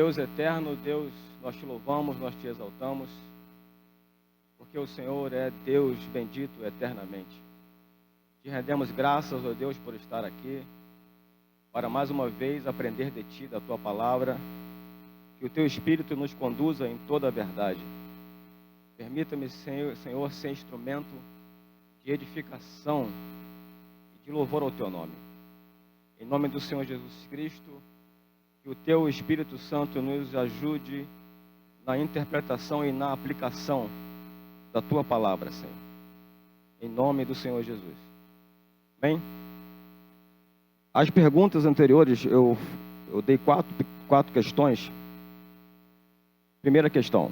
Deus eterno, Deus, nós te louvamos, nós te exaltamos, porque o Senhor é Deus bendito eternamente. Te rendemos graças, ó Deus, por estar aqui, para mais uma vez aprender de Ti, da Tua palavra, que o Teu Espírito nos conduza em toda a verdade. Permita-me, Senhor, ser instrumento de edificação e de louvor ao Teu nome. Em nome do Senhor Jesus Cristo, que o Teu Espírito Santo nos ajude na interpretação e na aplicação da Tua palavra, Senhor. Em nome do Senhor Jesus. Amém? As perguntas anteriores, eu dei quatro questões. Primeira questão: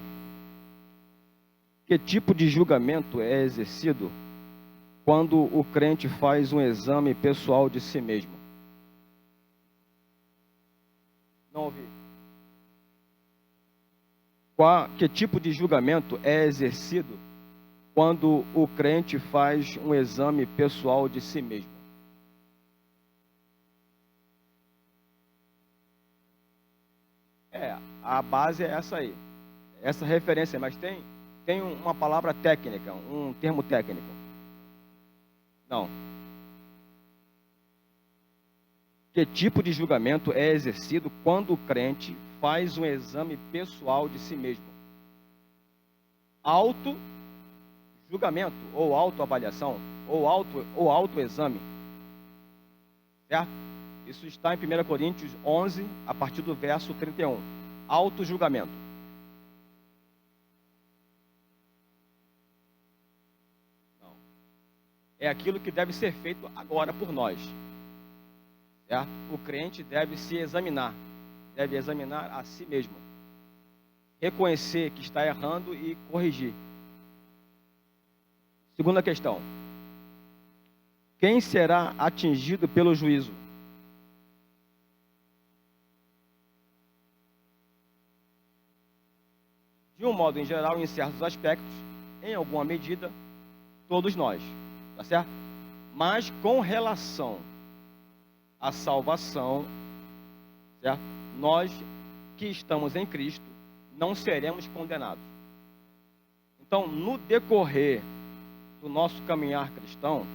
que tipo de julgamento é exercido quando o crente faz um exame pessoal de si mesmo? Não ouvi. Que tipo de julgamento é exercido quando o crente faz um exame pessoal de si mesmo? A base é essa aí, essa referência, mas tem uma palavra técnica, um termo técnico. Não. Que tipo de julgamento é exercido quando o crente faz um exame pessoal de si mesmo? Auto-julgamento, ou autoavaliação, ou autoexame. Certo? Isso está em 1 Coríntios 11, a partir do verso 31. Auto-julgamento. Não. É aquilo que deve ser feito agora por nós. Certo? O crente deve se examinar. Deve examinar a si mesmo. Reconhecer que está errando e corrigir. Segunda questão: quem será atingido pelo juízo? De um modo em geral, em certos aspectos, em alguma medida, todos nós, tá certo? Mas com relação à salvação, certo? Nós que estamos em Cristo não seremos condenados. Então, no decorrer do nosso caminhar cristão,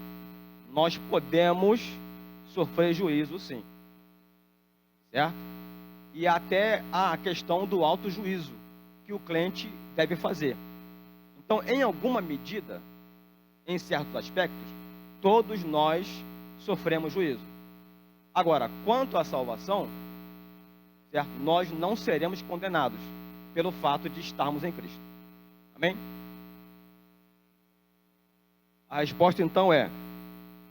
nós podemos sofrer juízo, sim, certo? E até a questão do autojuízo que o crente deve fazer. Então, em alguma medida, em certos aspectos, todos nós sofremos juízo. Agora, quanto à salvação, certo? Nós não seremos condenados pelo fato de estarmos em Cristo. Amém? A resposta então é: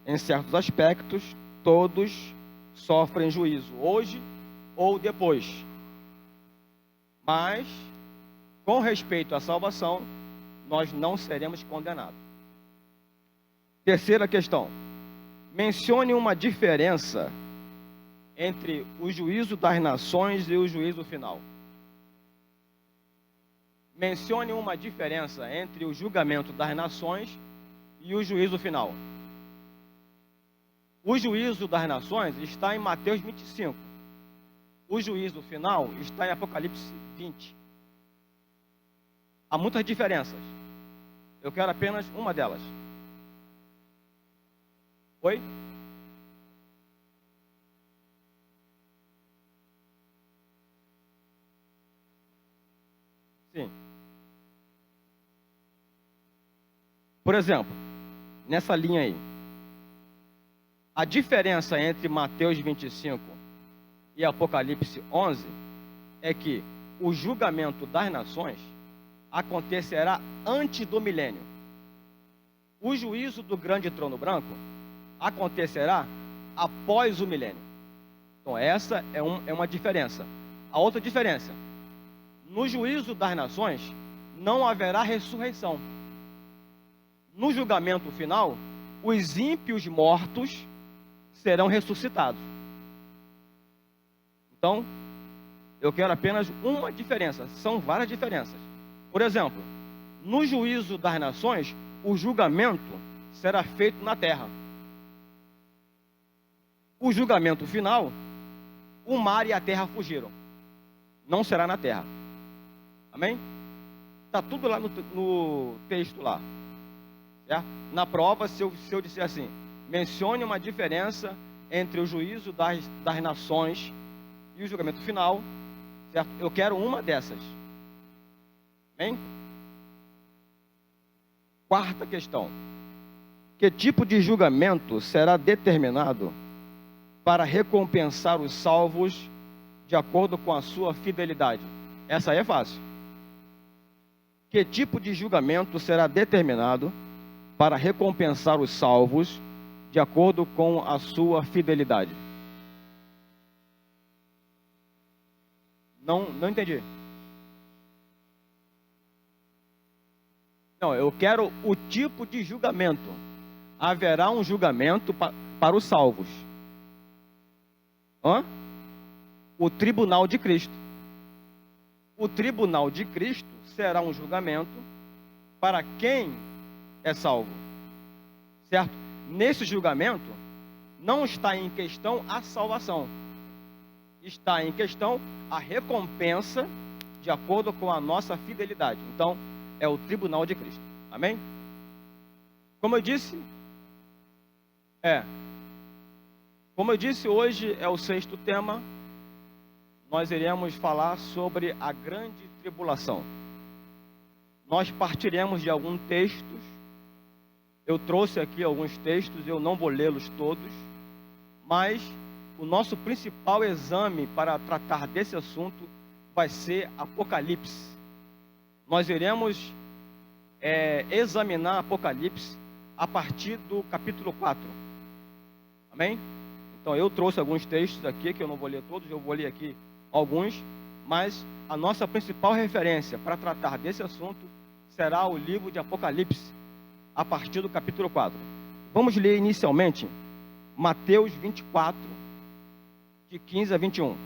em certos aspectos, todos sofrem juízo, hoje ou depois. Mas, com respeito à salvação, nós não seremos condenados. Terceira questão: mencione uma diferença entre o juízo das nações e o juízo final. Mencione uma diferença entre o julgamento das nações e o juízo final. O juízo das nações está em Mateus 25. O juízo final está em Apocalipse 20. Há muitas diferenças. Eu quero apenas uma delas. Oi? Sim. Por exemplo, nessa linha aí, a diferença entre Mateus 25 e Apocalipse 11 é que o julgamento das nações acontecerá antes do milênio. O juízo do grande trono branco acontecerá após o milênio. Então essa é uma diferença. A outra diferença: no juízo das nações não haverá ressurreição. No julgamento final, os ímpios mortos serão ressuscitados. Então, eu quero apenas uma diferença. São várias diferenças. Por exemplo, no juízo das nações, o julgamento será feito na terra. O julgamento final, o mar e a terra fugiram. não será na terra. Amém? Está tudo lá no texto lá. Certo? Na prova, se eu disser assim, mencione uma diferença entre o juízo das nações e o julgamento final, certo? Eu quero uma dessas. Amém? Quarta questão. Que tipo de julgamento será determinado para recompensar os salvos de acordo com a sua fidelidade? Essa aí é fácil. Que tipo de julgamento será determinado para recompensar os salvos de acordo com a sua fidelidade? Não entendi. Não, eu quero o tipo de julgamento. Haverá um julgamento para os salvos. O tribunal de Cristo. O tribunal de Cristo será um julgamento para quem é salvo. Certo? Nesse julgamento, não está em questão a salvação. Está em questão a recompensa de acordo com a nossa fidelidade. Então, é o tribunal de Cristo. Amém? Como eu disse, hoje é o 6º tema. Nós iremos falar sobre a grande tribulação. Nós partiremos de alguns textos. Eu trouxe aqui alguns textos, eu não vou lê-los todos, mas o nosso principal exame para tratar desse assunto vai ser Apocalipse. Nós iremos examinar Apocalipse a partir do capítulo 4. Amém? Então eu trouxe alguns textos aqui, que eu não vou ler todos, eu vou ler aqui alguns, mas a nossa principal referência para tratar desse assunto será o livro de Apocalipse, a partir do capítulo 4. Vamos ler inicialmente Mateus 24, de 15 a 21.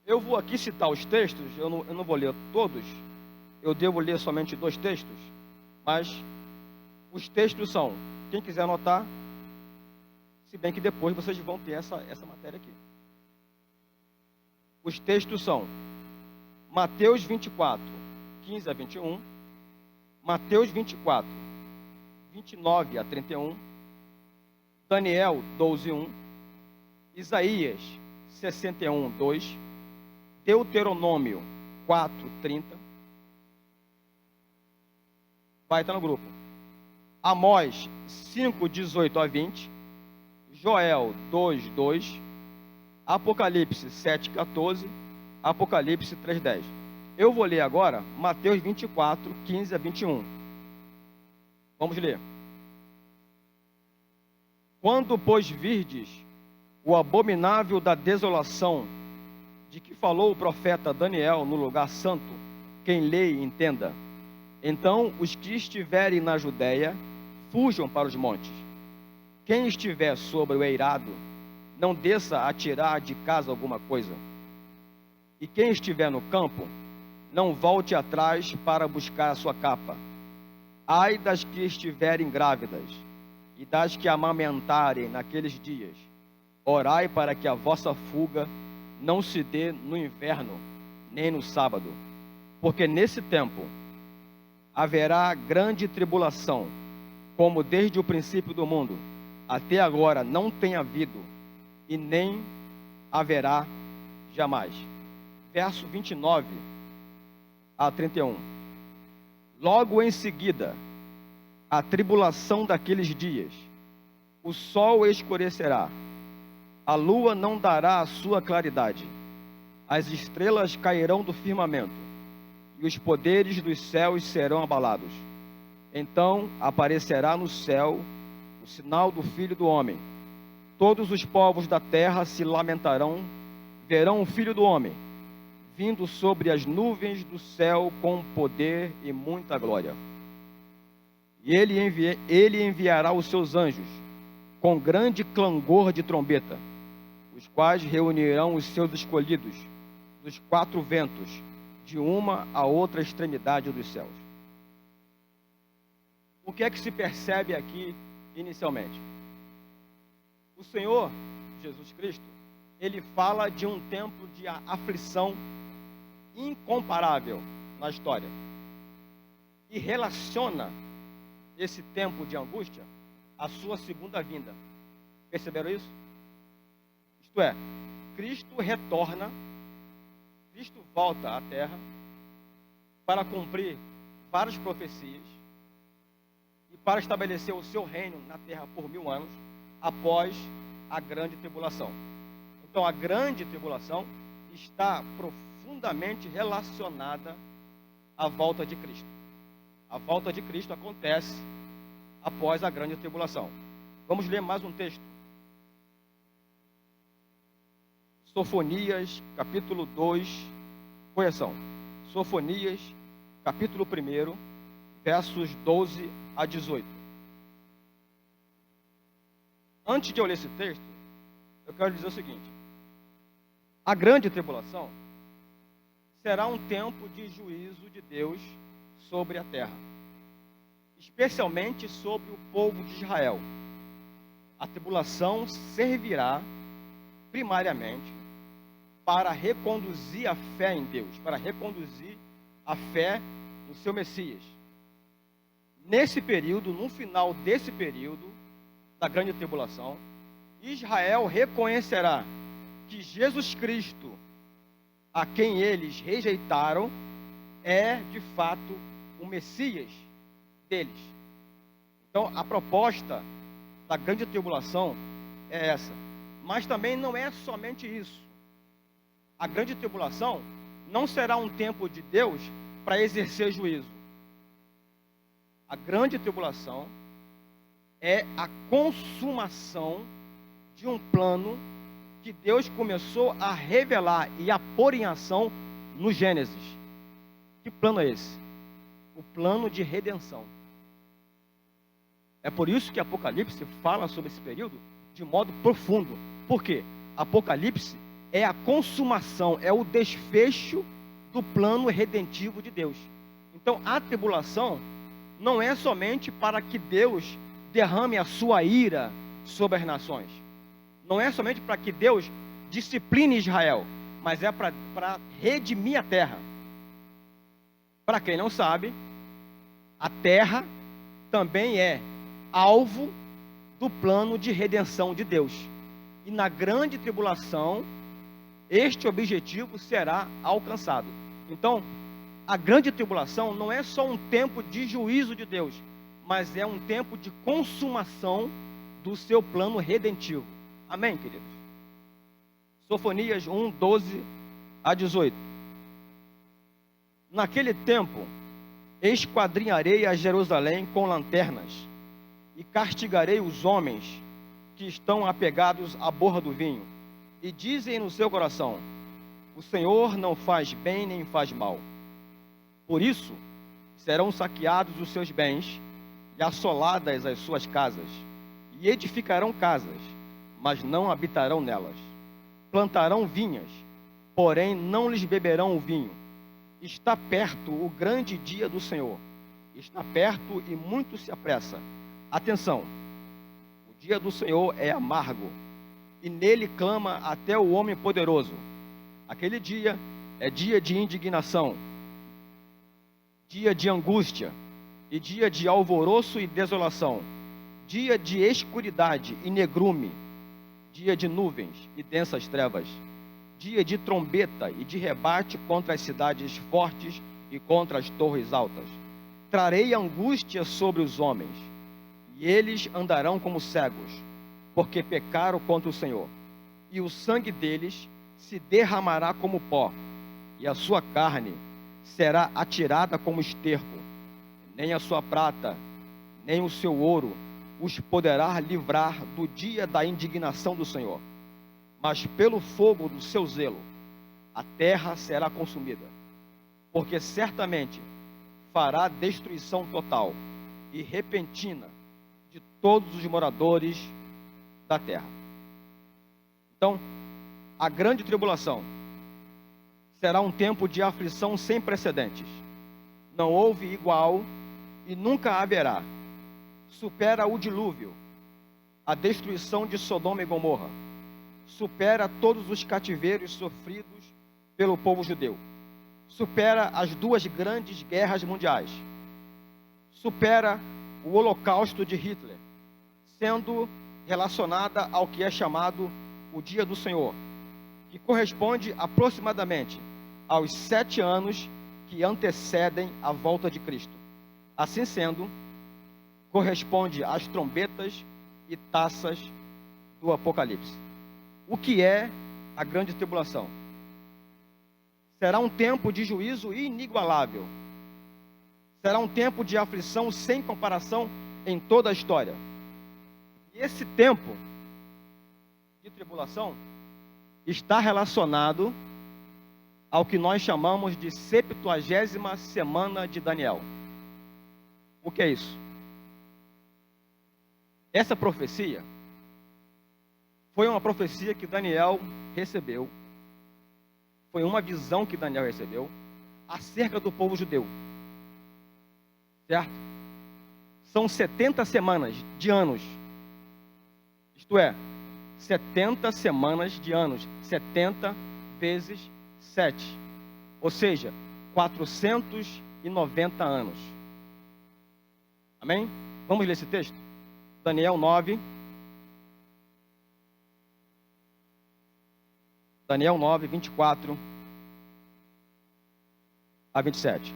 Eu vou aqui citar os textos, eu não vou ler todos, eu devo ler somente 2 textos, mas os textos são, quem quiser anotar, se bem que depois vocês vão ter essa matéria aqui. Os textos são Mateus 24, 15 a 21, Mateus 24, 29 a 31, Daniel 12, 1, Isaías 61, 2, Deuteronômio 4, 30, vai estar no grupo, Amós 5, 18 a 20, Joel 2, 2, Apocalipse 7, 14, Apocalipse 3, 10. Eu vou ler agora Mateus 24, 15 a 21. Vamos ler. Quando, pois, virdes o abominável da desolação, de que falou o profeta Daniel no lugar santo, quem lê e entenda. Então, os que estiverem na Judéia, fujam para os montes. Quem estiver sobre o eirado, não desça a tirar de casa alguma coisa. E quem estiver no campo, não volte atrás para buscar a sua capa. Ai das que estiverem grávidas, e das que amamentarem naqueles dias. Orai para que a vossa fuga não se dê no inverno, nem no sábado. Porque nesse tempo haverá grande tribulação, como desde o princípio do mundo até agora não tem havido, e nem haverá jamais. Verso 29 a 31. Logo em seguida, a tribulação daqueles dias, o sol escurecerá, a lua não dará a sua claridade, as estrelas cairão do firmamento, e os poderes dos céus serão abalados. Então aparecerá no céu o sinal do Filho do Homem. Todos os povos da terra se lamentarão, verão o Filho do Homem, vindo sobre as nuvens do céu com poder e muita glória. E ele enviará os seus anjos com grande clangor de trombeta, os quais reunirão os seus escolhidos dos 4 ventos, de uma a outra extremidade dos céus. O que é que se percebe aqui inicialmente? O Senhor Jesus Cristo, ele fala de um tempo de aflição incomparável na história. E relaciona esse tempo de angústia à sua segunda vinda. Perceberam isso? Isto é, Cristo retorna, Cristo volta à terra para cumprir várias profecias e para estabelecer o seu reino na terra por 1000 anos após a grande tribulação. Então, a grande tribulação está profundamente relacionada à volta de Cristo. A volta de Cristo acontece após a grande tribulação. Vamos ler mais um texto. Sofonias, capítulo 2, correção. Sofonias, capítulo 1, versos 12 a 18. Antes de eu ler esse texto, eu quero dizer o seguinte: a grande tribulação será um tempo de juízo de Deus sobre a terra, especialmente sobre o povo de Israel. A tribulação servirá primariamente para reconduzir a fé em Deus, para reconduzir a fé no seu Messias. Nesse período, no final desse período da grande tribulação, Israel reconhecerá que Jesus Cristo, a quem eles rejeitaram, é de fato o Messias deles. Então, a proposta da grande tribulação é essa. Mas também não é somente isso. A grande tribulação não será um tempo de Deus para exercer juízo. A grande tribulação é a consumação de um plano que Deus começou a revelar e a pôr em ação no Gênesis. Que plano é esse? O plano de redenção. É por isso que Apocalipse fala sobre esse período de modo profundo. Por quê? Apocalipse é a consumação, é o desfecho do plano redentivo de Deus. Então, a tribulação não é somente para que Deus derrame a sua ira sobre as nações. Não é somente para que Deus discipline Israel, mas é para redimir a terra. Para quem não sabe, a terra também é alvo do plano de redenção de Deus. E na grande tribulação, este objetivo será alcançado. Então, a grande tribulação não é só um tempo de juízo de Deus, mas é um tempo de consumação do seu plano redentivo. Amém, queridos? Sofonias 1, 12 a 18. Naquele tempo, esquadrinharei a Jerusalém com lanternas e castigarei os homens que estão apegados à borra do vinho e dizem no seu coração: o Senhor não faz bem nem faz mal. Por isso, serão saqueados os seus bens e assoladas as suas casas, e edificarão casas, mas não habitarão nelas. Plantarão vinhas, porém não lhes beberão o vinho. Está perto o grande dia do Senhor. Está perto e muito se apressa. Atenção, o dia do Senhor é amargo, e nele clama até o homem poderoso. Aquele dia é dia de indignação, dia de angústia, e dia de alvoroço e desolação, dia de escuridade e negrume, dia de nuvens e densas trevas, dia de trombeta e de rebate contra as cidades fortes e contra as torres altas. Trarei angústia sobre os homens, e eles andarão como cegos, porque pecaram contra o Senhor, e o sangue deles se derramará como pó, e a sua carne será atirada como esterco. Nem a sua prata, nem o seu ouro os poderá livrar do dia da indignação do Senhor. Mas pelo fogo do seu zelo, a terra será consumida, porque certamente fará destruição total e repentina de todos os moradores da terra. Então, a grande tribulação será um tempo de aflição sem precedentes. Não houve igual e nunca haverá. Supera o dilúvio, a destruição de Sodoma e Gomorra. supera todos os cativeiros sofridos pelo povo judeu. Supera as duas grandes guerras mundiais. Supera o Holocausto de Hitler, sendo relacionada ao que é chamado o Dia do Senhor, que corresponde aproximadamente aos 7 anos que antecedem a volta de Cristo. Assim sendo, corresponde às trombetas e taças do Apocalipse. O que é a grande tribulação? Será um tempo de juízo inigualável. Será um tempo de aflição sem comparação em toda a história. E esse tempo de tribulação está relacionado ao que nós chamamos de 70ª semana de Daniel. O que é isso? Essa profecia foi uma profecia que Daniel recebeu, foi uma visão que Daniel recebeu acerca do povo judeu, certo? São 70 semanas de anos, isto é, 70 semanas de anos, 70 vezes 7, ou seja, 490 anos. Amém? Vamos ler esse texto? Daniel 9. Daniel 9, 24 a 27.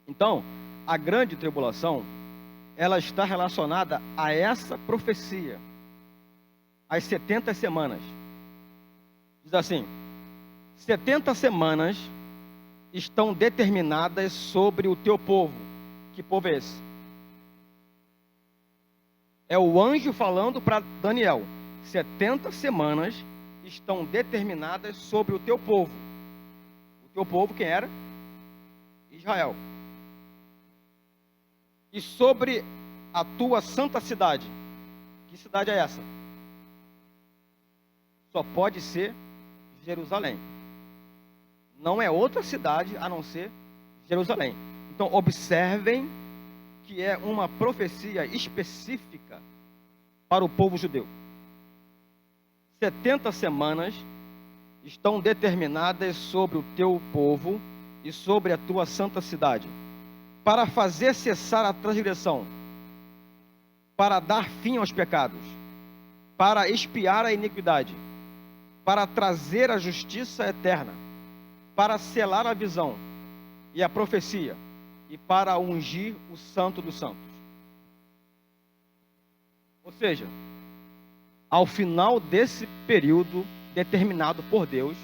Então, a grande tribulação, ela está relacionada a essa profecia, as 70 semanas. Diz assim: 70 semanas estão determinadas sobre o teu povo. Que povo é esse? É o anjo falando para Daniel. 70 semanas estão determinadas sobre o teu povo. O teu povo quem era? Israel. E sobre a tua santa cidade. Que cidade é essa? Só pode ser Jerusalém. Não é outra cidade a não ser Jerusalém. Então, observem que é uma profecia específica para o povo judeu. 70 semanas estão determinadas sobre o teu povo e sobre a tua santa cidade, para fazer cessar a transgressão, para dar fim aos pecados, para expiar a iniquidade, para trazer a justiça eterna, para selar a visão e a profecia, e para ungir o santo dos santos. Ou seja, ao final desse período determinado por Deus,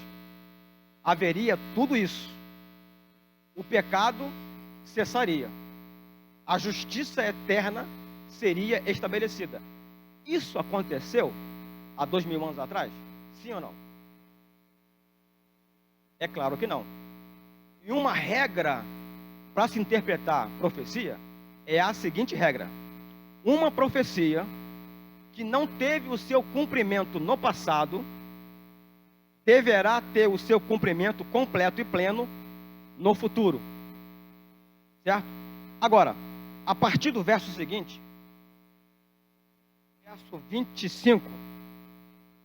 haveria tudo isso. O pecado cessaria. A justiça eterna seria estabelecida. Isso aconteceu há 2000 anos atrás? Sim ou não? É claro que não. E uma regra para se interpretar profecia é a seguinte regra: uma profecia que não teve o seu cumprimento no passado deverá ter o seu cumprimento completo e pleno no futuro. Certo? Agora, a partir do verso seguinte, verso 25,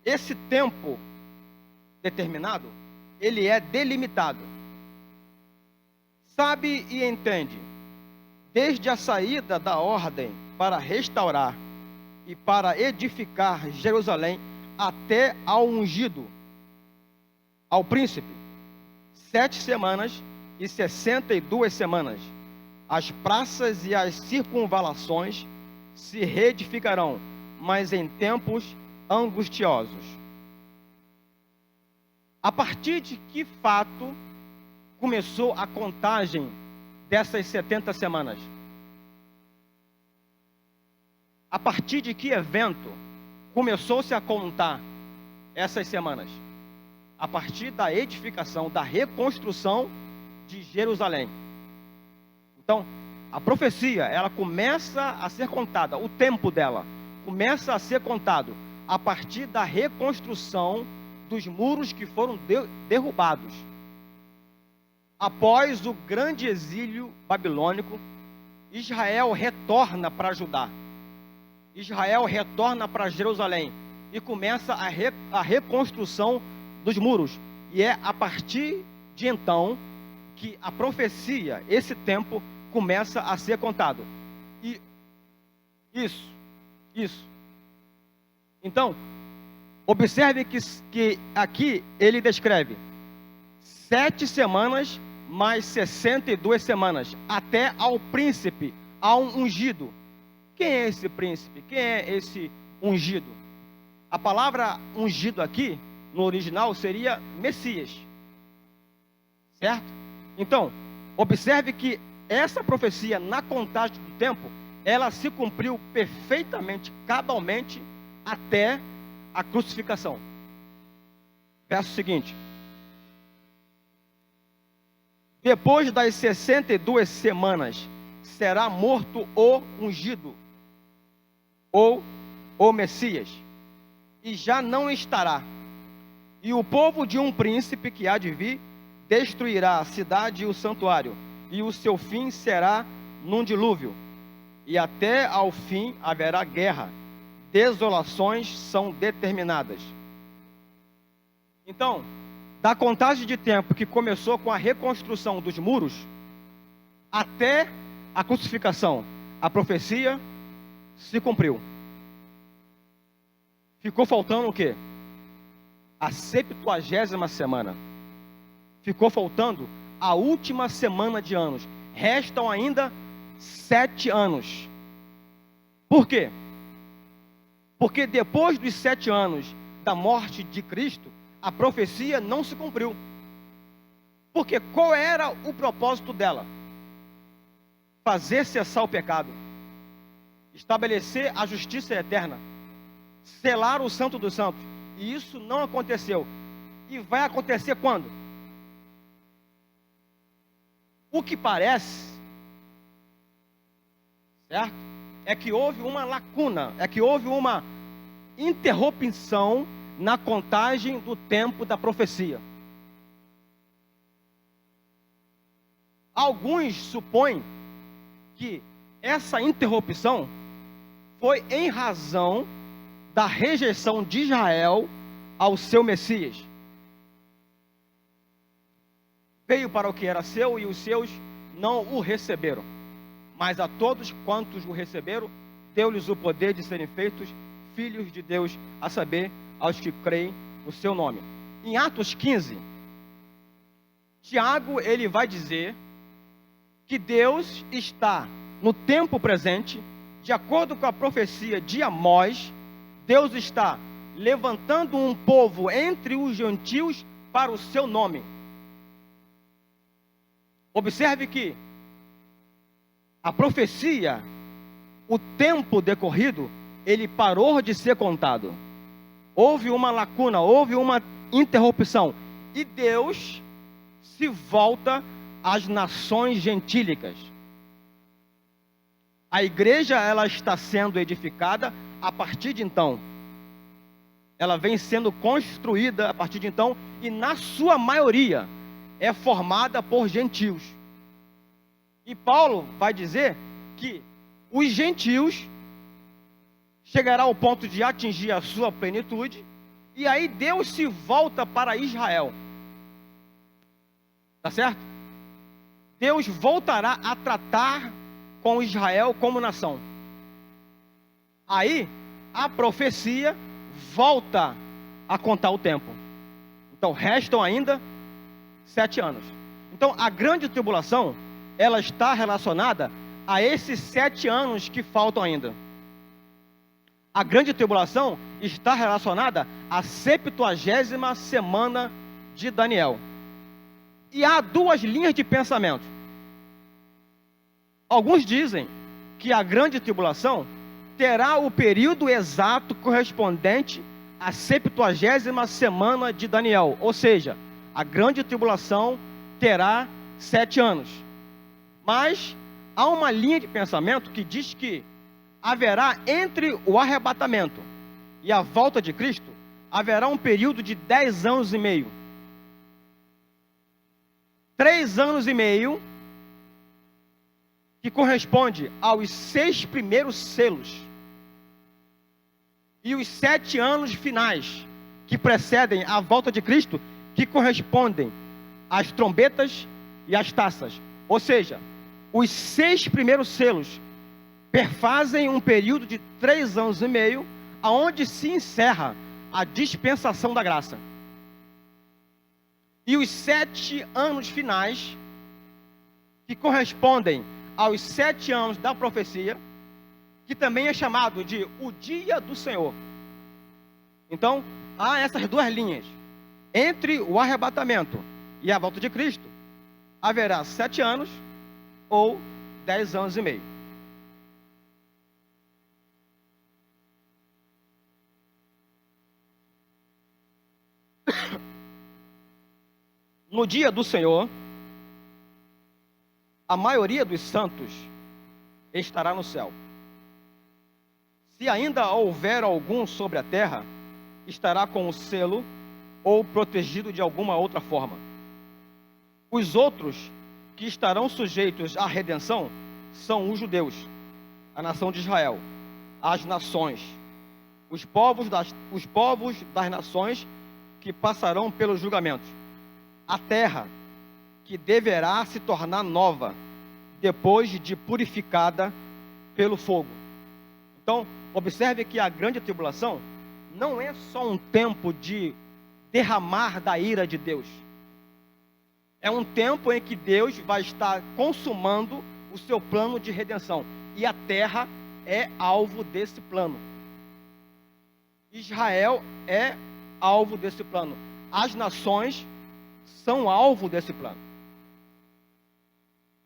esse tempo determinado, ele é delimitado. Sabe e entende, desde a saída da ordem para restaurar e para edificar Jerusalém até ao ungido, ao príncipe, 7 semanas e 62 semanas. As praças e as circunvalações se reedificarão, mas em tempos angustiosos. A partir de que fato começou a contagem dessas 70 semanas? A partir de que evento começou-se a contar essas semanas? A partir da edificação, da reconstrução de Jerusalém. Então, a profecia, ela começa a ser contada, o tempo dela começa a ser contado a partir da reconstrução dos muros que foram derrubados. Após o grande exílio babilônico, Israel retorna para Judá. Israel retorna para Jerusalém e começa a reconstrução dos muros. E é a partir de então que a profecia, esse tempo, começa a ser contado. E isso. Então, observe que aqui ele descreve 7 semanas mais 62 semanas, até ao príncipe, ao ungido. Quem é esse príncipe? Quem é esse ungido? A palavra ungido aqui, no original, seria Messias. Certo? Então, observe que essa profecia, na contagem do tempo, ela se cumpriu perfeitamente, cabalmente, até a crucificação. Verso seguinte. Depois das 62 semanas, será morto o ungido, ou o Messias, e já não estará. E o povo de um príncipe que há de vir, destruirá a cidade e o santuário, e o seu fim será num dilúvio. E até ao fim haverá guerra, desolações são determinadas. Então, da contagem de tempo que começou com a reconstrução dos muros, até a crucificação, a profecia se cumpriu. Ficou faltando o quê? A 70ª semana. Ficou faltando a última semana de anos. Restam ainda 7 anos. Por quê? Porque depois dos 7 anos da morte de Cristo, a profecia não se cumpriu. Porque qual era o propósito dela? Fazer cessar o pecado, estabelecer a justiça eterna, selar o Santo dos Santos. E isso não aconteceu. E vai acontecer quando? O que parece, certo? É que houve uma lacuna, é que houve uma interrupção na contagem do tempo da profecia. Alguns supõem que essa interrupção foi em razão da rejeição de Israel ao seu Messias. Veio para o que era seu e os seus não o receberam. Mas a todos quantos o receberam, deu-lhes o poder de serem feitos filhos de Deus, a saber, aos que creem no seu nome. Em Atos 15, Tiago, ele vai dizer que Deus está no tempo presente, de acordo com a profecia de Amós, Deus está levantando um povo entre os gentios para o seu nome. Observe que a profecia, o tempo decorrido, ele parou de ser contado. Houve uma lacuna, houve uma interrupção. E Deus se volta às nações gentílicas. A igreja, ela está sendo edificada a partir de então. Ela vem sendo construída a partir de então. E na sua maioria é formada por gentios. E Paulo vai dizer que os gentios chegará ao ponto de atingir a sua plenitude, e aí Deus se volta para Israel. Tá certo? Deus voltará a tratar com Israel como nação. Aí a profecia volta a contar o tempo. Então restam ainda 7 anos. Então a grande tribulação, ela está relacionada a esses 7 anos que faltam ainda. A grande tribulação está relacionada à 70ª semana de Daniel. E há 2 linhas de pensamento. Alguns dizem que a grande tribulação terá o período exato correspondente à 70ª semana de Daniel. Ou seja, a grande tribulação terá 7 anos. Mas há uma linha de pensamento que diz que haverá entre o arrebatamento e a volta de Cristo haverá um período de 10 anos e meio. 3 anos e meio, que corresponde aos 6 primeiros selos. E os 7 anos finais, que precedem a volta de Cristo, que correspondem às trombetas e às taças. Ou seja, os 6 primeiros selos perfazem um período de 3 anos e meio, aonde se encerra a dispensação da graça. E os 7 anos finais, que correspondem aos 7 anos da profecia, que também é chamado de o dia do Senhor. Então, há essas duas linhas. Entre o arrebatamento e a volta de Cristo, haverá 7 anos ou 10 anos e meio. No dia do Senhor, a maioria dos santos estará no céu. Se ainda houver algum sobre a terra, estará com o selo ou protegido de alguma outra forma. Os outros que estarão sujeitos à redenção são os judeus, a nação de Israel, as nações, os povos das nações que passarão pelos julgamentos, a terra que deverá se tornar nova depois de purificada pelo fogo. Então, observe que a grande tribulação não é só um tempo de derramar da ira de Deus. É um tempo em que Deus vai estar consumando o seu plano de redenção. E a terra é alvo desse plano. Israel é alvo desse plano. As nações são alvo desse plano.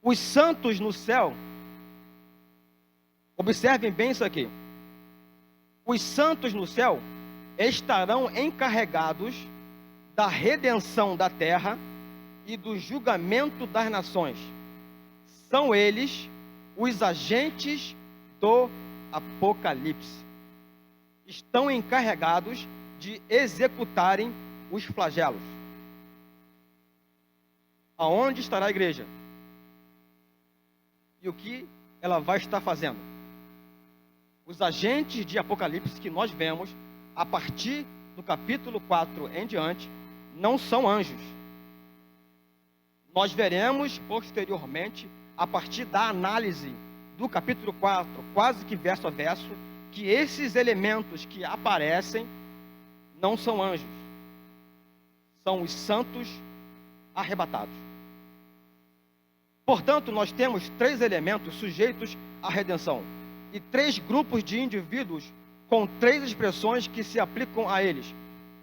Os santos no céu, observem bem isso aqui. Os santos no céu estarão encarregados da redenção da terra e do julgamento das nações. São eles os agentes do Apocalipse. Estão encarregados de executarem os flagelos. Aonde estará a igreja? E o que ela vai estar fazendo? Os agentes de Apocalipse que nós vemos, a partir do capítulo 4 em diante, não são anjos. Nós veremos posteriormente, a partir da análise do capítulo 4, quase que verso a verso, que esses elementos que aparecem não são anjos. São os santos arrebatados. Portanto, nós temos 3 elementos sujeitos à redenção e 3 grupos de indivíduos com 3 expressões que se aplicam a eles.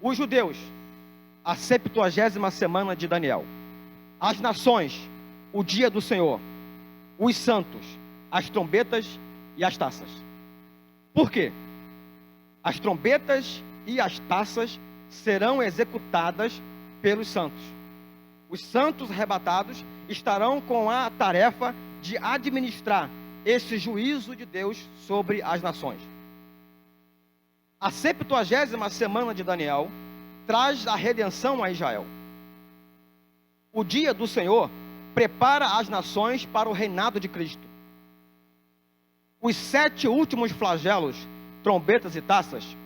Os judeus, a 70ª semana de Daniel. As nações, o dia do Senhor. Os santos, as trombetas e as taças. Por quê? As trombetas e as taças serão executadas pelos santos. Os santos arrebatados estarão com a tarefa de administrar esse juízo de Deus sobre as nações. A 70ª semana de Daniel traz a redenção a Israel. O dia do Senhor prepara as nações para o reinado de Cristo. Os 7 últimos flagelos, trombetas e taças,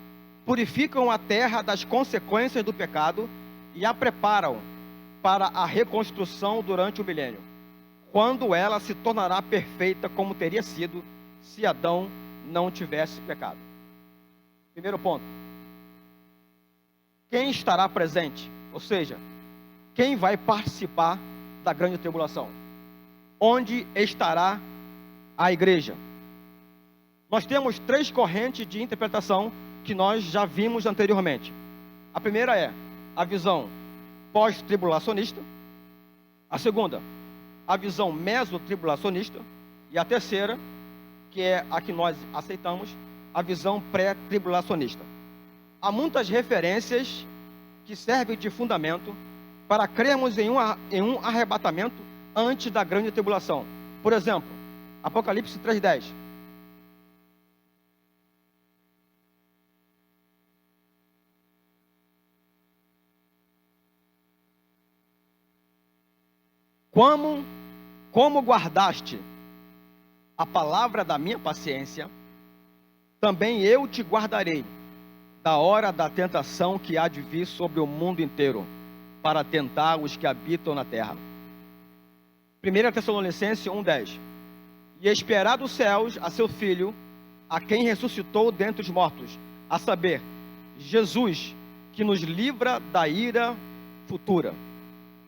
purificam a terra das consequências do pecado e a preparam para a reconstrução durante o milênio, quando ela se tornará perfeita como teria sido se Adão não tivesse pecado. Primeiro ponto. Quem estará presente? Ou seja, quem vai participar da grande tribulação? Onde estará a igreja? Nós temos 3 correntes de interpretação que nós já vimos anteriormente. A primeira é a visão pós-tribulacionista. A segunda, a visão mesotribulacionista. E a terceira, que é a que nós aceitamos, a visão pré-tribulacionista. Há muitas referências que servem de fundamento para crermos em um arrebatamento antes da grande tribulação. Por exemplo, Apocalipse 3:10. como guardaste a palavra da minha paciência, também eu te guardarei da hora da tentação que há de vir sobre o mundo inteiro, para tentar os que habitam na terra. 1 Tessalonicenses 1:10. E esperar dos céus a seu Filho, a quem ressuscitou dentre os mortos, a saber, Jesus, que nos livra da ira futura.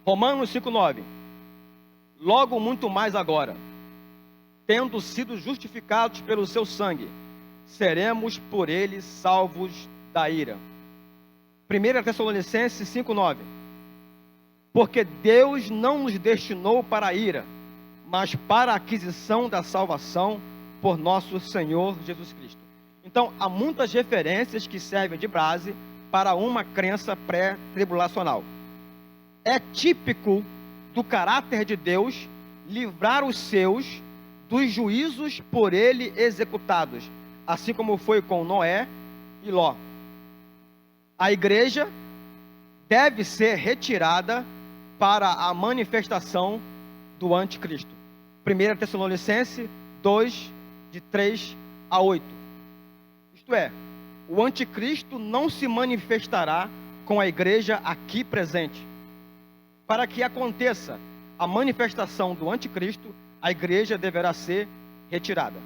Romanos 5:9. Logo muito mais agora, tendo sido justificados pelo seu sangue, seremos por ele salvos da ira. 1 Tessalonicenses 5:9. Porque Deus não nos destinou para a ira, mas para a aquisição da salvação por nosso Senhor Jesus Cristo. Então, há muitas referências que servem de base para uma crença pré-tribulacional. É típico do caráter de Deus livrar os seus dos juízos por ele executados, assim como foi com Noé e Ló. A igreja deve ser retirada para a manifestação do anticristo. 1 Tessalonicenses 2, de 3 a 8. Isto é, o anticristo não se manifestará com a igreja aqui presente. Para que aconteça a manifestação do anticristo, a igreja deverá ser retirada.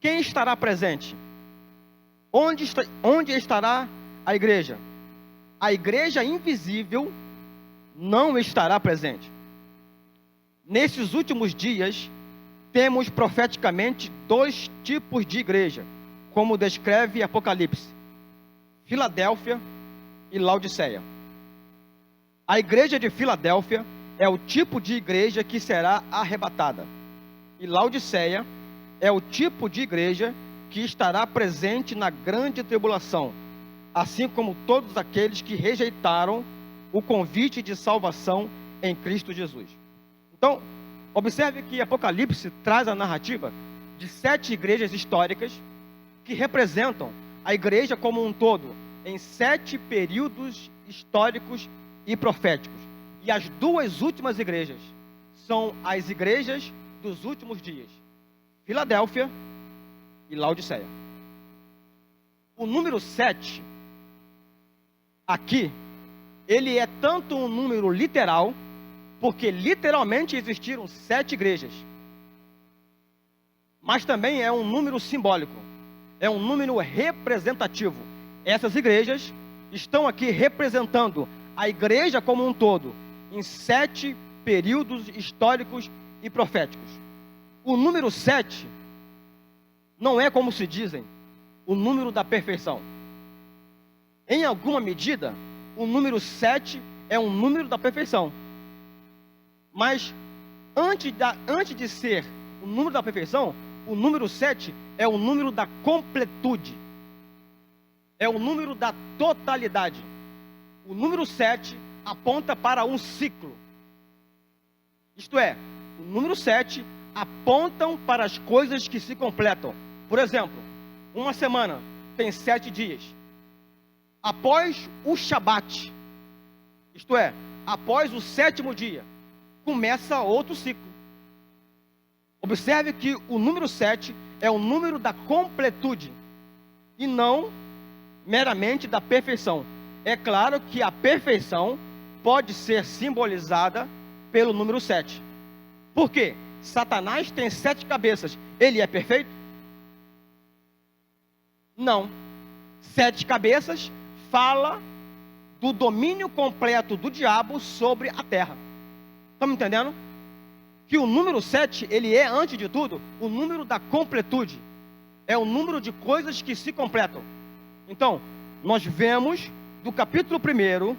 Quem estará presente? Onde estará a igreja? A igreja invisível não estará presente. Nesses últimos dias, temos profeticamente dois tipos de igreja, como descreve Apocalipse: Filadélfia e Laodiceia. A igreja de Filadélfia é o tipo de igreja que será arrebatada, e Laodiceia é o tipo de igreja que estará presente na grande tribulação, assim como todos aqueles que rejeitaram o convite de salvação em Cristo Jesus. Então, observe que Apocalipse traz a narrativa de 7 igrejas históricas que representam a igreja como um todo, em 7 períodos históricos e proféticos. E as 2 últimas igrejas são as igrejas dos últimos dias: Filadélfia e Laodiceia. O número 7, aqui, ele é tanto um número literal, porque literalmente existiram 7 igrejas, mas também é um número simbólico, é um número representativo. Essas igrejas estão aqui representando a igreja como um todo, em 7 períodos históricos e proféticos. O número 7 não é, como se dizem, o número da perfeição. Em alguma medida, o número 7 é um número da perfeição. Mas antes de ser o número da perfeição, o número 7 é o número da completude. É o número da totalidade. O número 7 aponta para um ciclo. Isto é, o número 7 apontam para as coisas que se completam. Por exemplo, uma semana tem 7 dias. Após o Shabat, isto é, após o 7º dia, começa outro ciclo. Observe que o número 7 é o número da completude e não meramente da perfeição. É claro que a perfeição pode ser simbolizada pelo número 7. Por quê? Satanás tem 7 cabeças. Ele é perfeito? Não. 7 cabeças fala do domínio completo do diabo sobre a terra. Estamos entendendo? Que o número 7, ele é, antes de tudo, o número da completude. É o número de coisas que se completam. Então, nós vemos do capítulo 1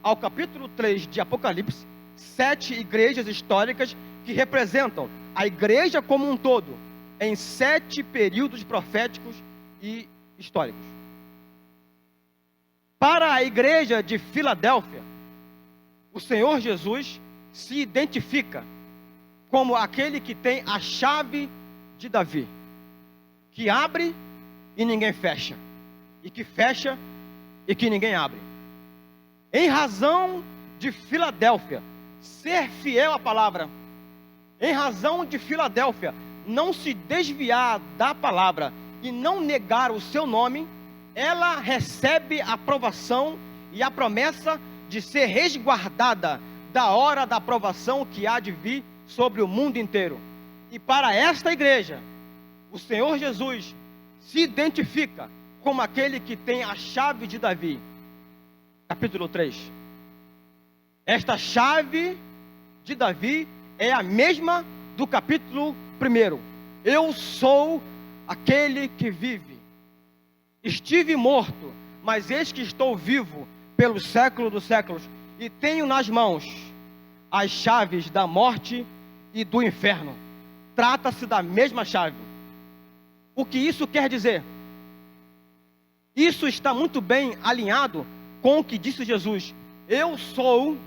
ao capítulo 3 de Apocalipse, 7 igrejas históricas que representam a igreja como um todo, em 7 períodos proféticos e históricos. Para a igreja de Filadélfia, o Senhor Jesus se identifica como aquele que tem a chave de Davi, que abre e ninguém fecha, e que fecha e que ninguém abre. Em razão de Filadélfia ser fiel à palavra, em razão de Filadélfia não se desviar da palavra e não negar o seu nome, ela recebe a aprovação e a promessa de ser resguardada da hora da aprovação que há de vir sobre o mundo inteiro. E para esta igreja, o Senhor Jesus se identifica como aquele que tem a chave de Davi. Capítulo 3. Esta chave de Davi é a mesma do capítulo 1. Eu sou aquele que vive. Estive morto, mas eis que estou vivo pelo século dos séculos, e tenho nas mãos as chaves da morte e do inferno. Trata-se da mesma chave. O que isso quer dizer? Isso está muito bem alinhado com o que disse Jesus: eu sou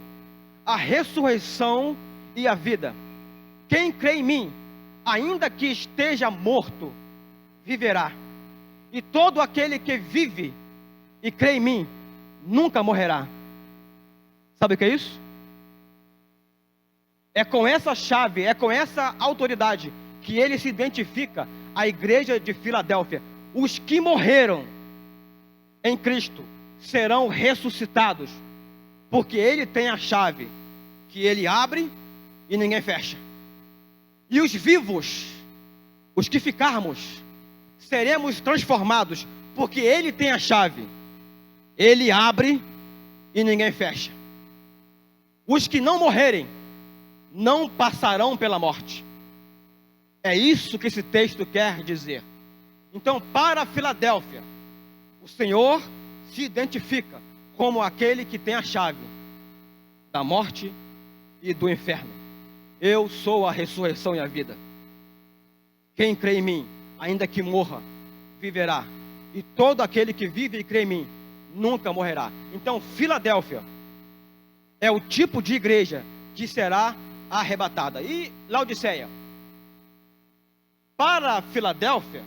a ressurreição e a vida. Quem crê em mim, ainda que esteja morto, viverá. E todo aquele que vive e crê em mim, nunca morrerá. Sabe o que é isso? É com essa chave, é com essa autoridade que ele se identifica a igreja de Filadélfia. Os que morreram em Cristo serão ressuscitados, porque ele tem a chave que ele abre e ninguém fecha. E os vivos, os que ficarmos, seremos transformados, porque ele tem a chave. Ele abre e ninguém fecha. Os que não morrerem não passarão pela morte. É isso que esse texto quer dizer. Então, para Filadélfia, o Senhor se identifica como aquele que tem a chave da morte e do inferno. Eu sou a ressurreição e a vida. Quem crê em mim, ainda que morra, viverá. E todo aquele que vive e crê em mim, nunca morrerá. Então, Filadélfia é o tipo de igreja que será arrebatada. E Laodiceia? Para Filadélfia,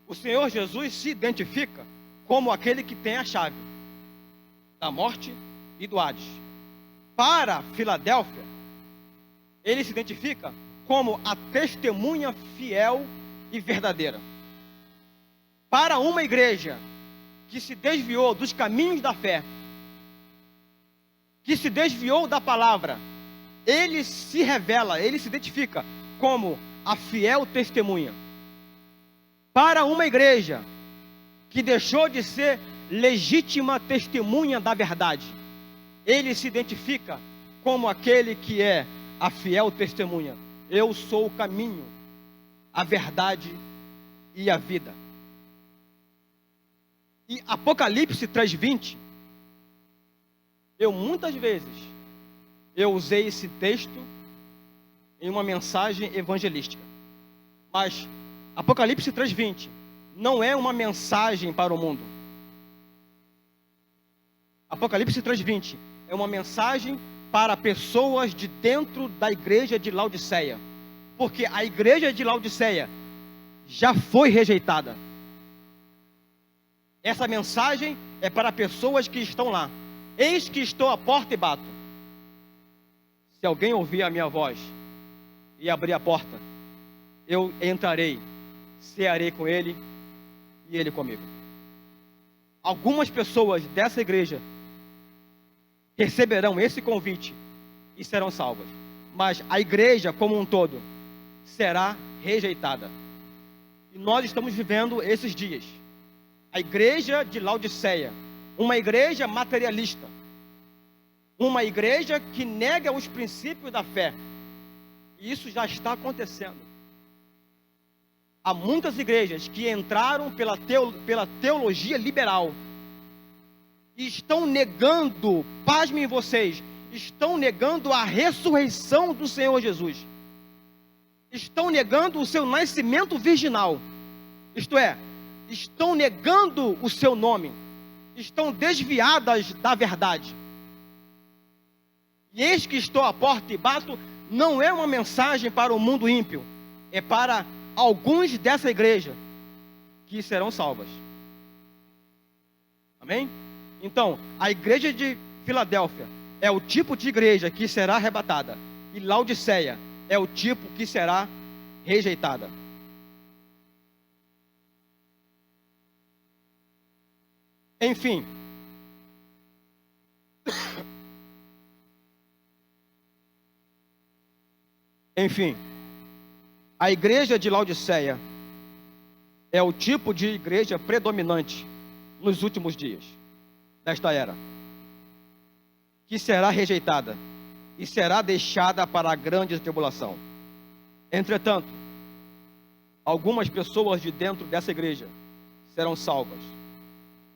o Senhor Jesus se identifica como aquele que tem a chave da morte e do Hades. Para Filadélfia, ele se identifica como a testemunha fiel e verdadeira. Para uma igreja que se desviou dos caminhos da fé, que se desviou da palavra, ele se revela, ele se identifica como a fiel testemunha. Para uma igreja que deixou de ser legítima testemunha da verdade, ele se identifica como aquele que é a fiel testemunha. Eu sou o caminho, a verdade e a vida. E Apocalipse 3:20, muitas vezes eu usei esse texto em uma mensagem evangelística. Mas Apocalipse 3:20 não é uma mensagem para o mundo. Apocalipse 3:20 é uma mensagem para pessoas de dentro da igreja de Laodiceia. Porque a igreja de Laodiceia já foi rejeitada. Essa mensagem é para pessoas que estão lá. Eis que estou à porta e bato. Se alguém ouvir a minha voz e abrir a porta, eu entrarei, cearei com ele e ele comigo. Algumas pessoas dessa igreja receberão esse convite e serão salvas, mas a igreja como um todo será rejeitada. E nós estamos vivendo esses dias. A igreja de Laodiceia, uma igreja materialista, uma igreja que nega os princípios da fé. E isso já está acontecendo. Há muitas igrejas que entraram pela teologia liberal e estão negando, pasmem vocês, estão negando a ressurreição do Senhor Jesus. Estão negando o seu nascimento virginal. Isto é, estão negando o seu nome. Estão desviadas da verdade. E eis que estou à porta e bato, não é uma mensagem para o mundo ímpio. É para alguns dessa igreja que serão salvas. Amém? Então, a igreja de Filadélfia é o tipo de igreja que será arrebatada, e Laodiceia é o tipo que será rejeitada. Enfim, a igreja de Laodiceia é o tipo de igreja predominante nos últimos dias desta era, que será rejeitada e será deixada para a grande tribulação. Entretanto, algumas pessoas de dentro dessa igreja serão salvas.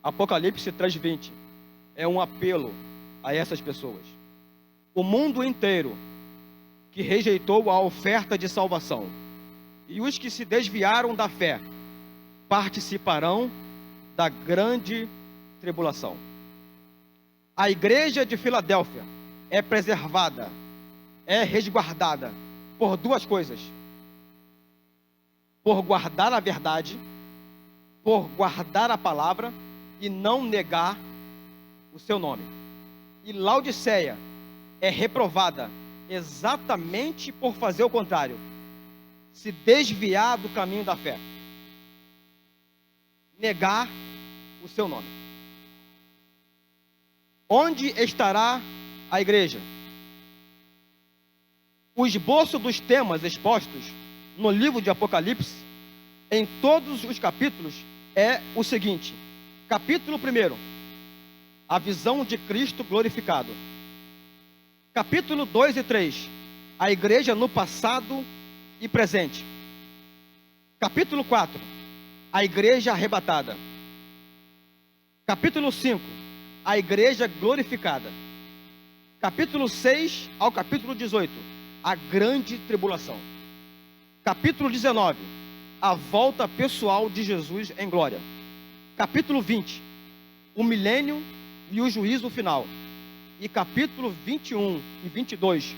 Apocalipse 3:20 é um apelo a essas pessoas. O mundo inteiro que rejeitou a oferta de salvação e os que se desviaram da fé participarão da grande tribulação. A igreja de Filadélfia é preservada, é resguardada por duas coisas: por guardar a verdade, por guardar a palavra e não negar o seu nome. E Laodiceia é reprovada exatamente por fazer o contrário, se desviar do caminho da fé, negar o seu nome. Onde estará a igreja? O esboço dos temas expostos no livro de Apocalipse, em todos os capítulos, é o seguinte: capítulo 1, a visão de Cristo glorificado. Capítulo 2 e 3, a igreja no passado e presente. Capítulo 4, a igreja arrebatada. Capítulo 5, a igreja glorificada. Capítulo 6 ao capítulo 18, a grande tribulação. Capítulo 19, a volta pessoal de Jesus em glória. Capítulo 20, o milênio e o juízo final. E capítulo 21 e 22,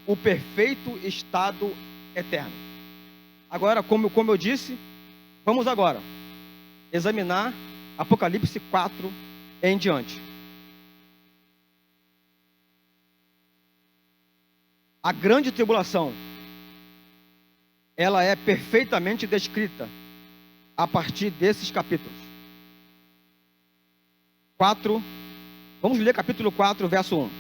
o perfeito estado eterno. Agora, como eu disse, vamos agora examinar Apocalipse 4 em diante. A grande tribulação, ela é perfeitamente descrita a partir desses capítulos. 4, vamos ler capítulo 4, verso 1.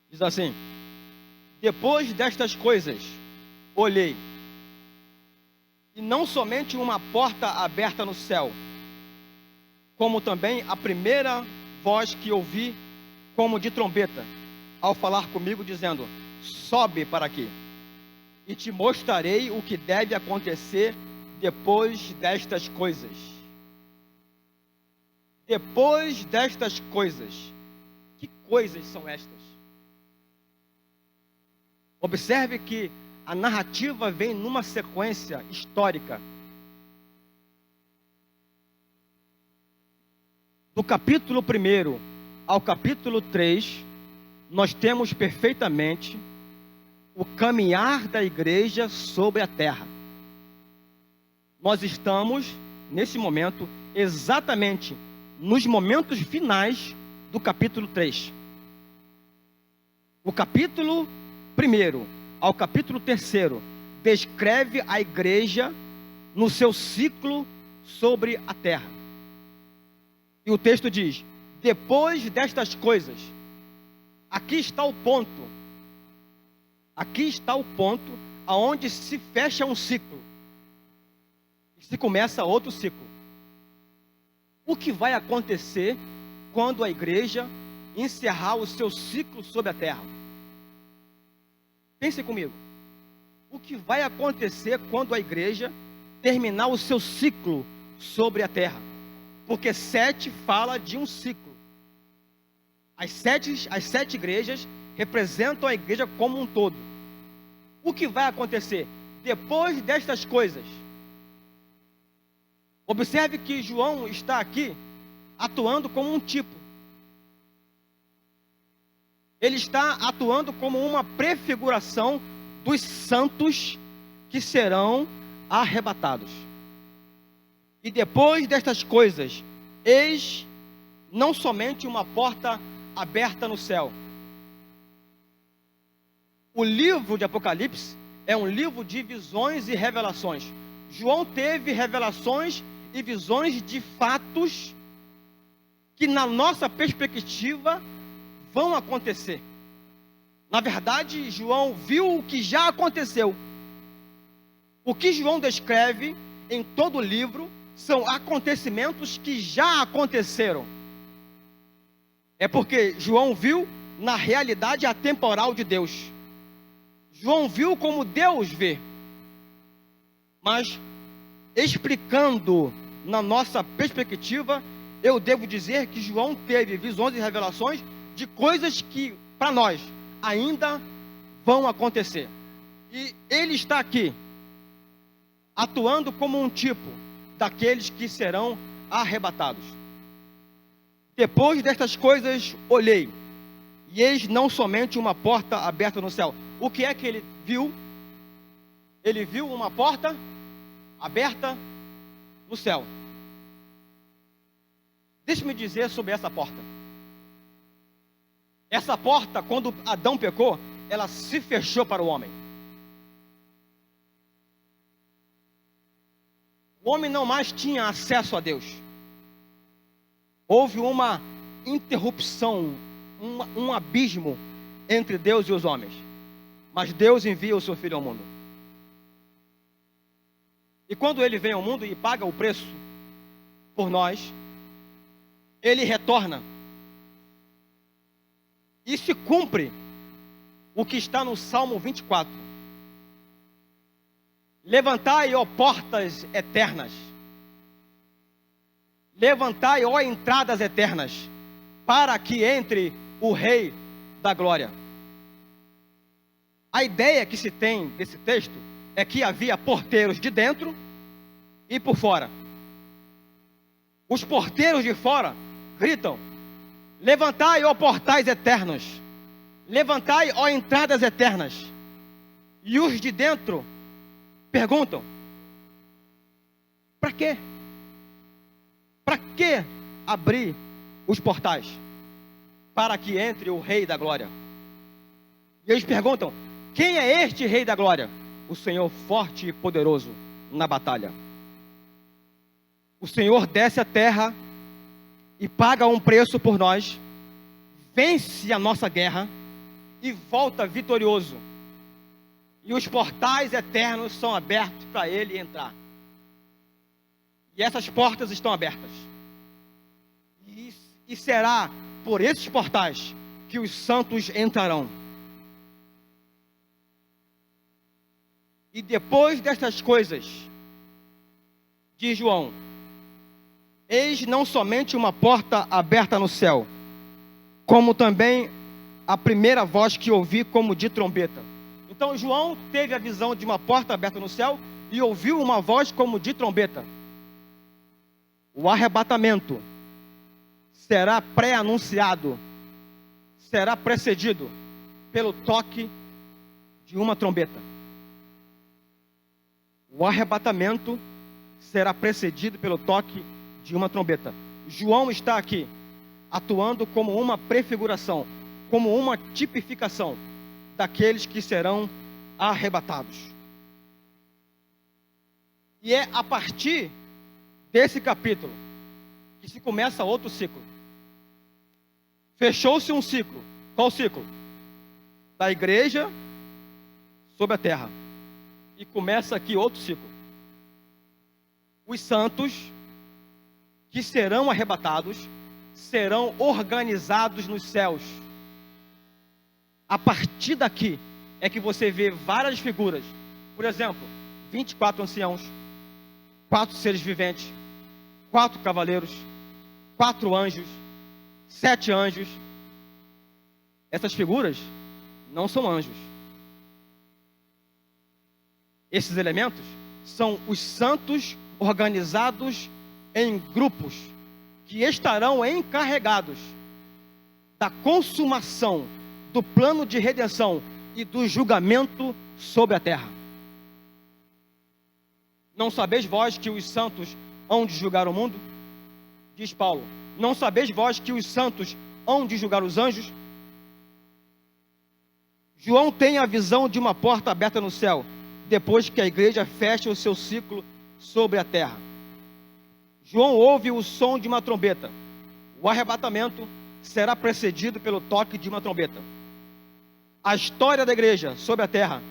Diz assim: depois destas coisas, olhei, e não somente uma porta aberta no céu, como também a primeira voz que ouvi, como de trombeta, ao falar comigo, dizendo: sobe para aqui, e te mostrarei o que deve acontecer depois destas coisas. Depois destas coisas. Que coisas são estas? Observe que a narrativa vem numa sequência histórica. Do capítulo 1 ao capítulo 3, nós temos perfeitamente o caminhar da igreja sobre a terra. Nós estamos, nesse momento, exatamente nos momentos finais do capítulo 3. O capítulo 1 ao capítulo 3 descreve a igreja no seu ciclo sobre a terra. E o texto diz: depois destas coisas. Aqui está o ponto. Aqui está o ponto aonde se fecha um ciclo e se começa outro ciclo. O que vai acontecer quando a igreja encerrar o seu ciclo sobre a terra? Pense comigo. O que vai acontecer quando a igreja terminar o seu ciclo sobre a terra? Porque 7 fala de um ciclo. As sete igrejas representam a igreja como um todo. O que vai acontecer depois destas coisas? Observe que João está aqui atuando como um tipo. ele está atuando como uma prefiguração dos santos que serão arrebatados. E depois destas coisas, eis não somente uma porta aberta no céu. O livro de Apocalipse é um livro de visões e revelações. João teve revelações e visões de fatos que, na nossa perspectiva, vão acontecer. Na verdade, João viu o que já aconteceu. O que João descreve em todo o livro são acontecimentos que já aconteceram. É porque João viu na realidade atemporal de Deus. João viu como Deus vê. Mas, explicando na nossa perspectiva, eu devo dizer que João teve visões e revelações de coisas que, para nós, ainda vão acontecer. E ele está aqui, atuando como um tipo daqueles que serão arrebatados. Depois destas coisas, olhei, e eis não somente uma porta aberta no céu. O que é que ele viu? Ele viu uma porta aberta no céu. Deixe-me dizer sobre essa porta. Essa porta, quando Adão pecou, ela se fechou para o homem. O homem não mais tinha acesso a Deus. Houve uma interrupção, um abismo entre Deus e os homens. Mas Deus envia o seu Filho ao mundo. E quando ele vem ao mundo e paga o preço por nós, ele retorna. E se cumpre o que está no Salmo 24. Levantai, ó portas eternas. Levantai, ó entradas eternas, para que entre o Rei da Glória. A ideia que se tem desse texto é que havia porteiros de dentro e por fora. Os porteiros de fora gritam: levantai, ó portais eternos, levantai, ó entradas eternas. E os de dentro perguntam: para quê? Para que abrir os portais? Para que entre o Rei da Glória. E eles perguntam: quem é este Rei da Glória? O Senhor forte e poderoso na batalha. O Senhor desce à terra e paga um preço por nós, vence a nossa guerra e volta vitorioso. E os portais eternos são abertos para ele entrar. E essas portas estão abertas. E será por esses portais que os santos entrarão. E depois destas coisas, diz João, eis não somente uma porta aberta no céu, como também a primeira voz que ouvi como de trombeta. Então João teve a visão de uma porta aberta no céu e ouviu uma voz como de trombeta. O arrebatamento será pré-anunciado, será precedido pelo toque de uma trombeta. O arrebatamento será precedido pelo toque de uma trombeta. João está aqui atuando como uma prefiguração, como uma tipificação daqueles que serão arrebatados. E é a partir desse capítulo que se começa outro ciclo. Fechou-se um ciclo. Qual ciclo? Da igreja sobre a terra. E começa aqui outro ciclo. Os santos que serão arrebatados serão organizados nos céus. A partir daqui é que você vê várias figuras. Por exemplo, 24 anciãos, 4 seres viventes, 4 cavaleiros, 4 anjos, 7 anjos. Essas figuras não são anjos. Esses elementos são os santos organizados em grupos que estarão encarregados da consumação do plano de redenção e do julgamento sobre a terra. Não sabeis vós que os santos hão de julgar o mundo? Diz Paulo. Não sabeis vós que os santos hão de julgar os anjos? João tem a visão de uma porta aberta no céu, depois que a igreja fecha o seu ciclo sobre a terra. João ouve o som de uma trombeta. O arrebatamento será precedido pelo toque de uma trombeta. A história da igreja sobre a terra,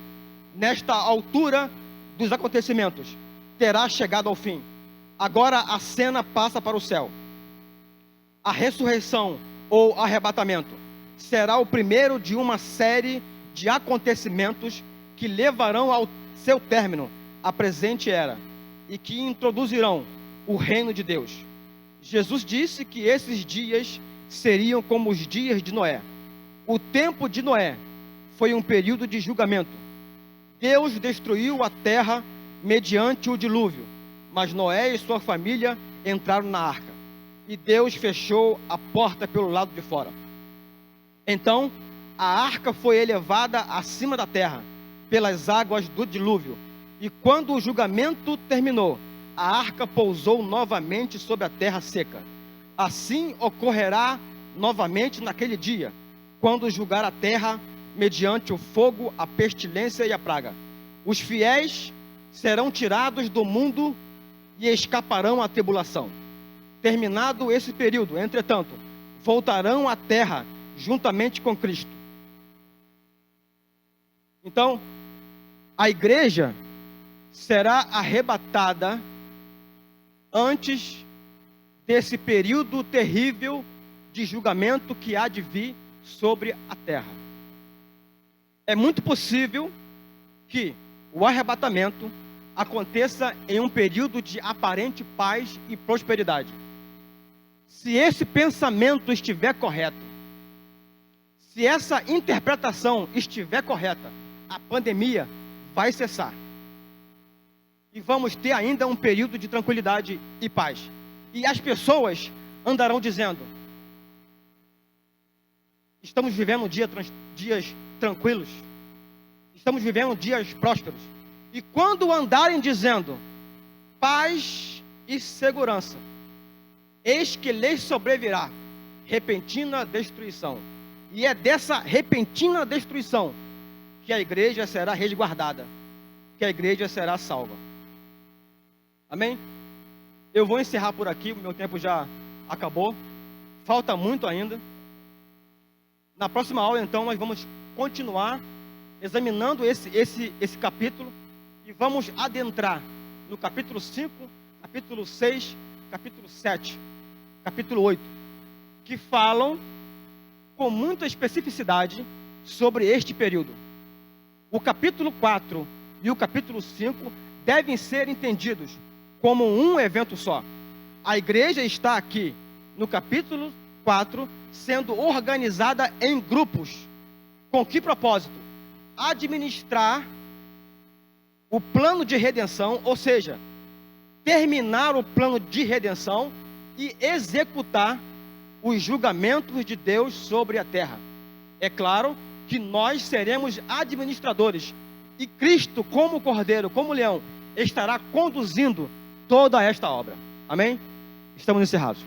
nesta altura dos acontecimentos, terá chegado ao fim. Agora a cena passa para o céu. A ressurreição ou arrebatamento será o primeiro de uma série de acontecimentos que levarão ao seu término a presente era e que introduzirão o reino de Deus. Jesus disse que esses dias seriam como os dias de Noé. O tempo de Noé foi um período de julgamento. Deus destruiu a terra mediante o dilúvio, mas Noé e sua família entraram na arca, e Deus fechou a porta pelo lado de fora. Então, a arca foi elevada acima da terra, pelas águas do dilúvio, e quando o julgamento terminou, a arca pousou novamente sobre a terra seca. Assim ocorrerá novamente naquele dia, quando julgar a terra mediante o fogo, a pestilência e a praga. Os fiéis serão tirados do mundo e escaparão à tribulação. Terminado esse período, entretanto, voltarão à terra juntamente com Cristo. Então, a igreja será arrebatada antes desse período terrível de julgamento que há de vir sobre a terra. É muito possível que o arrebatamento aconteça em um período de aparente paz e prosperidade. Se esse pensamento estiver correto, se essa interpretação estiver correta, a pandemia vai cessar. E vamos ter ainda um período de tranquilidade e paz. E as pessoas andarão dizendo: estamos vivendo dias tranquilos, estamos vivendo dias prósperos. E quando andarem dizendo paz e segurança, eis que lhes sobrevirá repentina destruição. E é dessa repentina destruição que a igreja será resguardada, que a igreja será salva. Amém? Eu vou encerrar por aqui, o meu tempo já acabou. Falta muito ainda. Na próxima aula, então, nós vamos continuar examinando esse capítulo e vamos adentrar no capítulo 5, capítulo 6, capítulo 7, capítulo 8, que falam com muita especificidade sobre este período. O capítulo 4 e o capítulo 5 devem ser entendidos como um evento só. A igreja está aqui no capítulo 4 sendo organizada em grupos. Com que propósito? Administrar o plano de redenção, ou seja, terminar o plano de redenção e executar os julgamentos de Deus sobre a terra. É claro que nós seremos administradores e Cristo, como cordeiro, como leão, estará conduzindo toda esta obra. Amém? Estamos encerrados.